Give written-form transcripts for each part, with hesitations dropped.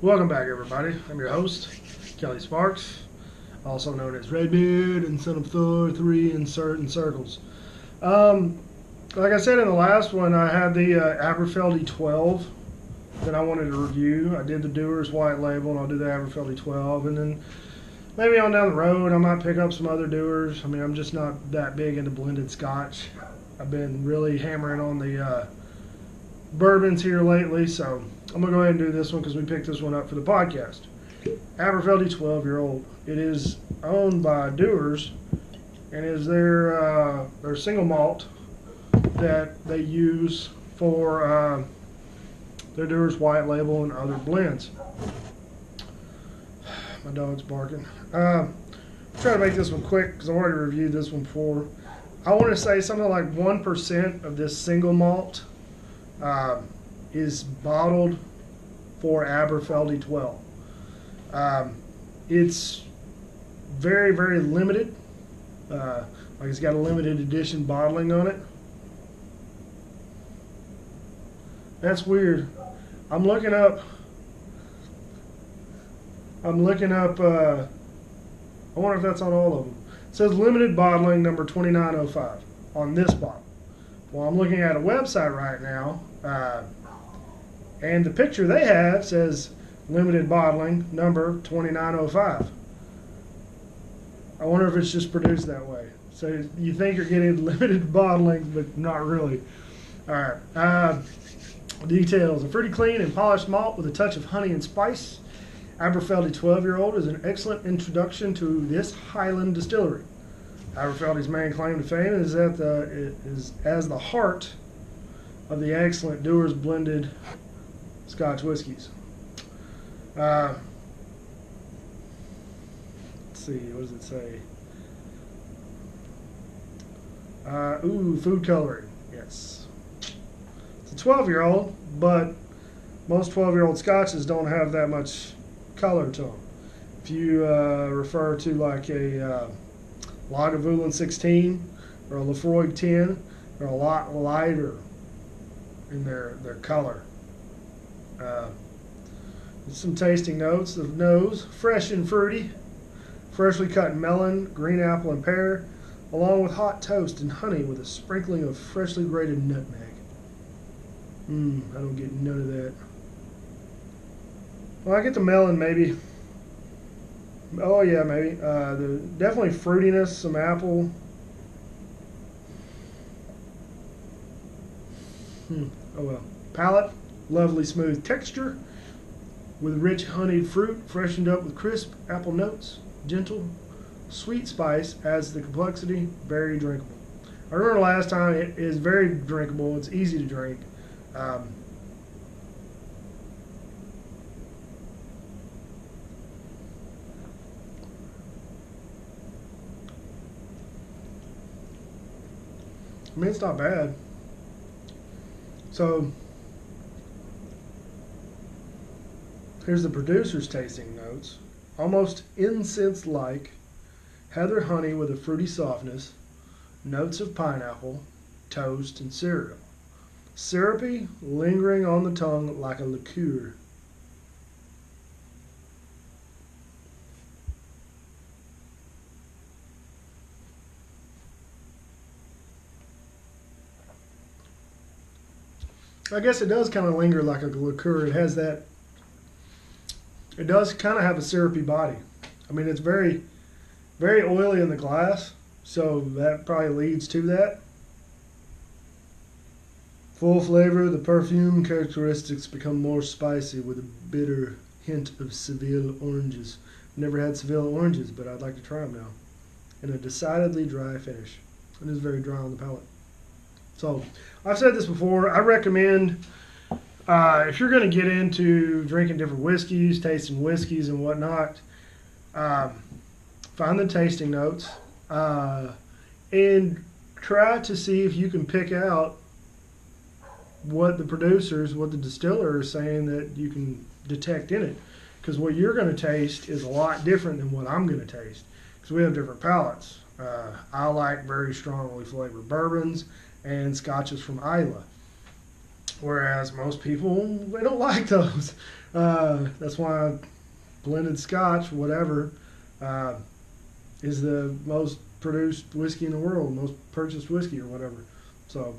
Welcome back, everybody. I'm your host, Kelly Sparks, also known as Redbeard and Son of Thor 3 in certain circles. Like I said in the last one, I had the Aberfeldy 12 that I wanted to review. I did the Dewar's White Label, and I'll do the Aberfeldy 12, and then maybe on down the road I might pick up some other Dewars. I mean, I'm just not that big into blended Scotch. I've been really hammering on the bourbons here lately, so I'm going to go ahead and do this one because we picked this one up for the podcast. Aberfeldy 12-year-old. It is owned by Dewar's and is their single malt that they use for their Dewar's White Label and other blends. My dog's barking. Try to make this one quick because I already reviewed this one before. I want to say something like 1% of this single malt is bottled for Aberfeldy 12. It's very, very limited. Like it's got a limited edition bottling on it. That's weird. I'm looking up. I wonder if that's on all of them. It says limited bottling number 2905 on this bottle. Well, I'm looking at a website right now, and the picture they have says limited bottling number 2905. I wonder if it's just produced that way. So you think you're getting limited bottling, but not really. All right. Details. A fruity, clean, and polished malt with a touch of honey and spice. Aberfeldy 12-year-old is an excellent introduction to this Highland distillery. Aberfeldy's main claim to fame is as the heart of the excellent Dewar's blended Scotch whiskies. Let's see, what does it say? Food coloring. Yes. It's a 12-year-old, but most 12-year-old Scotches don't have that much color to them. If you refer to like a Lagavulin 16 or a Lafroig 10, they're a lot lighter in their color. Some tasting notes. The nose, fresh and fruity, freshly cut melon, green apple, and pear, along with hot toast and honey with a sprinkling of freshly grated nutmeg. I don't get none of that. Well, I get the melon maybe. Oh yeah, maybe. Definitely fruitiness, some apple. Oh well. Palate, lovely smooth texture with rich honeyed fruit, freshened up with crisp apple notes. Gentle, sweet spice adds to the complexity. Very drinkable. I remember last time it is very drinkable. It's easy to drink. I mean, it's not bad. So, here's the producer's tasting notes. Almost incense-like, heather honey with a fruity softness, notes of pineapple, toast, and cereal. Syrupy, lingering on the tongue like a liqueur. I guess it does kind of linger like a liqueur. It has that. It does kind of have a syrupy body. I mean, it's very, very oily in the glass, so that probably leads to that. Full flavor, the perfume characteristics become more spicy with a bitter hint of Seville oranges. Never had Seville oranges, but I'd like to try them now. And a decidedly dry finish. It is very dry on the palate. So, I've said this before. I recommend, if you're going to get into drinking different whiskeys, tasting whiskeys and whatnot, find the tasting notes and try to see if you can pick out what the producers, what the distiller is saying that you can detect in it. Because what you're going to taste is a lot different than what I'm going to taste. Because we have different palates. I like very strongly flavored bourbons and scotches from Islay. Whereas most people, they don't like those. That's why blended Scotch, whatever, is the most produced whiskey in the world, most purchased whiskey or whatever. So,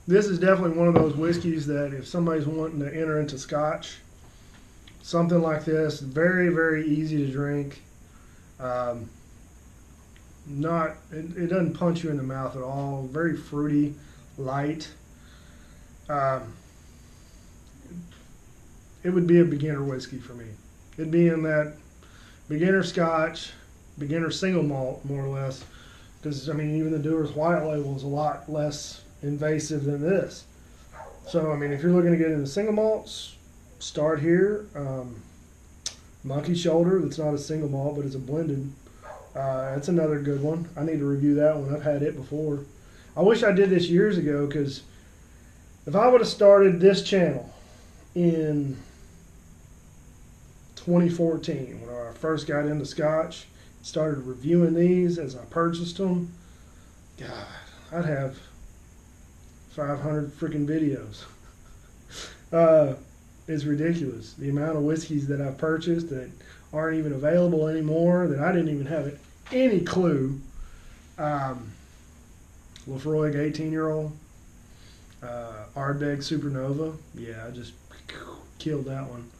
this is definitely one of those whiskeys that if somebody's wanting to enter into Scotch, something like this, very, very easy to drink. It doesn't punch you in the mouth at all. Very fruity, light. It would be a beginner whiskey for me. It'd be in that beginner Scotch, beginner single malt, more or less. Because, I mean, even the Dewar's White Label is a lot less invasive than this. So, I mean, if you're looking to get into single malts, start here. Monkey Shoulder, that's not a single malt, but it's a blended. That's another good one. I need to review that one. I've had it before. I wish I did this years ago, because if I would have started this channel in 2014, when I first got into Scotch, started reviewing these as I purchased them, God, I'd have 500 freaking videos. It's ridiculous. The amount of whiskeys that I've purchased that aren't even available anymore, that I didn't even have any clue. Lafroig 18-year-old, Ardbeg Supernova. Yeah, I just killed that one.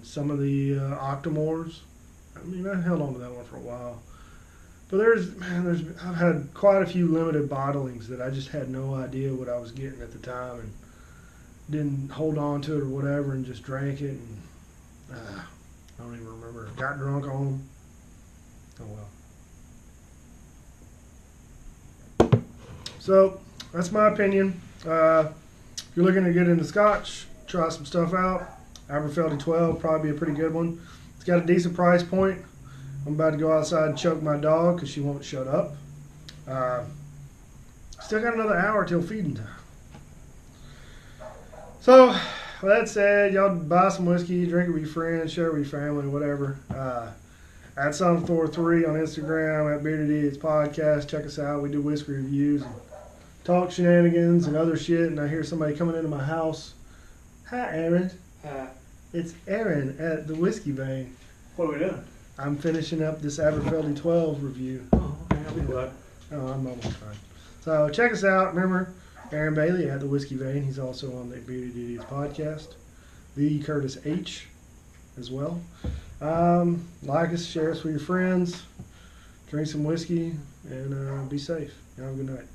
Some of the Octomores. I mean, I held on to that one for a while. But I've had quite a few limited bottlings that I just had no idea what I was getting at the time, and didn't hold on to it or whatever, and just drank it, and I don't even remember. Got drunk on them. Oh well. So that's my opinion. If you're looking to get into Scotch, try some stuff out. Aberfeldy 12 probably be a pretty good one. It's got a decent price point. I'm about to go outside and choke my dog because she won't shut up. Still got another hour till feeding time. So, with that said, y'all buy some whiskey, drink it with your friends, share it with your family, whatever. At Sun43 on Instagram, at Bearded Idiots Podcast. Check us out. We do whiskey reviews and talk shenanigans and other shit. And I hear somebody coming into my house. Hi, Aaron. Hi. It's Aaron at the Whiskey Vein. What are we doing? I'm finishing up this Aberfeldy 12 review. Oh, okay. I'll be glad. Oh, I'm almost done. So check us out. Remember, Aaron Bailey at the Whiskey Vein. He's also on the Bearded Idiots Podcast. The Curtis H. as well. Like us, share us with your friends. Drink some whiskey, and be safe. Have a good night.